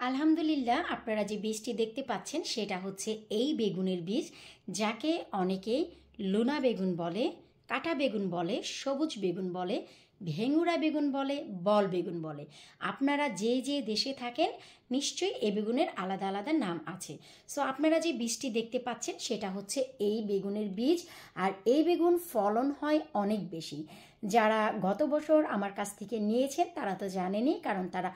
আলহামদুলিল্লাহ, আপনারা যে বীজটি দেখতে পাচ্ছেন সেটা হচ্ছে এই বেগুনের বীজ, যাকে অনেকেই লুনা বেগুন বলে, কাটা বেগুন বলে, সবুজ বেগুন বলে, ভেঙুরা বেগুন বলে, বল বেগুন বলে। আপনারা যে যে দেশে থাকেন নিশ্চয়ই এই বেগুনের আলাদা আলাদা নাম আছে। সো আপনারা যে বীজটি দেখতে পাচ্ছেন সেটা হচ্ছে এই বেগুনের বীজ, আর এই বেগুন ফলন হয় অনেক বেশি। যারা গত বছর আমার কাছ থেকে নিয়েছেন তারা তো জানেনই, কারণ তারা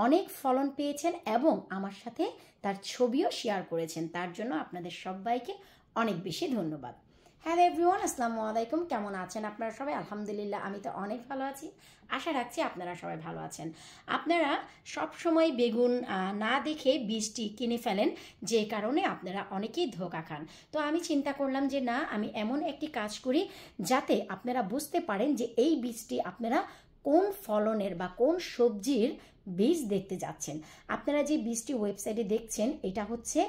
অনেক ফলন পেয়েছেন এবং আমার সাথে তার ছবিও শেয়ার করেছেন। তার জন্য আপনাদের সবাইকে অনেক বেশি ধন্যবাদ। হ্যালো এভরিওয়ান, আসসালামু আলাইকুম। কেমন আছেন আপনারা সবাই? আলহামদুলিল্লাহ, আমি তো অনেক ভালো আছি। আশা রাখছি আপনারা সবাই ভালো আছেন। আপনারা সব সময় বেগুন না দেখে বীজটি কিনে ফেলেন, যে কারণে আপনারা অনেকেই ধোঁকা খান। তো আমি চিন্তা করলাম যে না, আমি এমন একটি কাজ করি যাতে আপনারা বুঝতে পারেন যে এই বীজটি আপনারা কোন ফলনের বা কোন সবজির বীজ দেখতে যাচ্ছেন। আপনারা যে বীজটি ওয়েবসাইটে দেখছেন এটা হচ্ছে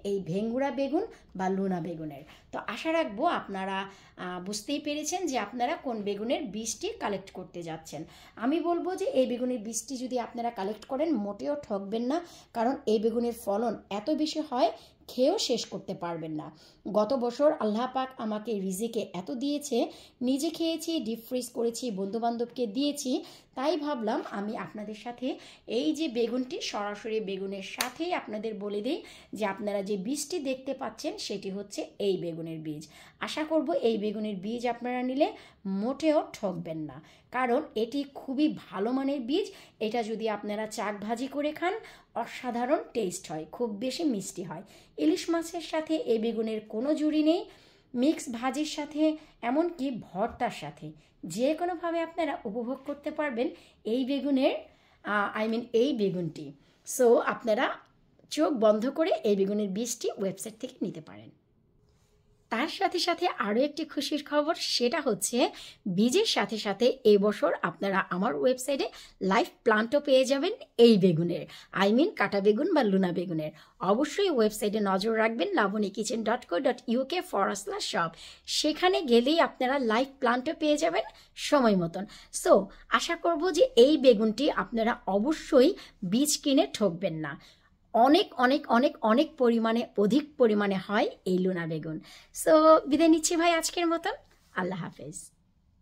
এই ভেঙ্গুরা বেগুন বা লুনা বেগুনের। তো আশা রাখবো আপনারা বুঝতেই পেরেছেন যে আপনারা কোন বেগুনের বীজটি কালেক্ট করতে যাচ্ছেন। আমি বলবো যে এই বেগুনের বীজটি যদি আপনারা কালেক্ট করেন মোটেও ঠকবেন না, কারণ এই বেগুনের ফলন এত বেশি হয় খেয়েও শেষ করতে পারবেন না। গত বছর আল্লাহ পাক আমাকে রিজিকে এত দিয়েছে, নিজে খেয়েছি, ডিপ ফ্রিজ করেছি, বন্ধুবান্ধবকে দিয়েছি। তাই ভাবলাম আমি আপনাদের সাথে এই যে বেগুনটি সরাসরি বেগুনের সাথেই আপনাদের বলে দিই যে আপনারা যে বীজটি দেখতে পাচ্ছেন সেটি হচ্ছে এই বেগুনের বীজ। আশা করব এই বেগুনের বীজ আপনারা নিলে মোটেও ঠকবেন না, কারণ এটি খুবই ভালো মানের বীজ। এটা যদি আপনারা চাক ভাজি করে খান অসাধারণ টেস্ট হয়, খুব বেশি মিষ্টি হয়। ইলিশ মাছের সাথে এই বেগুনের কোনো জুড়ি নেই, মিক্স ভাজির সাথে, এমনকি ভর্তার সাথে যে কোনোভাবে আপনারা উপভোগ করতে পারবেন এই বেগুনের এই বেগুনটি। সো আপনারা চোখ বন্ধ করে এই বেগুনের বীজটি ওয়েবসাইট থেকে নিতে পারেন। তার সাথে সাথে আরও একটি খুশির খবর, সেটা হচ্ছে বীজের সাথে সাথে এই বছর আপনারা আমার ওয়েবসাইটে লাইভ প্লান্টও পেয়ে যাবেন এই বেগুনের, কাটা বেগুন বা লুনা বেগুনের। অবশ্যই ওয়েবসাইটে নজর রাখবেন labonykitchen.co.uk/shop। সেখানে গেলেই আপনারা লাইভ প্লান্টও পেয়ে যাবেন সময় মতন। সো আশা করব যে এই বেগুনটি আপনারা অবশ্যই বীজ কিনে ঠকবেন না। অনেক অনেক অনেক অনেক পরিমাণে, অধিক পরিমাণে হয় এই লুনা বেগুন। সো বিদায় নিচ্ছি ভাই আজকের মতন। আল্লাহ হাফেজ।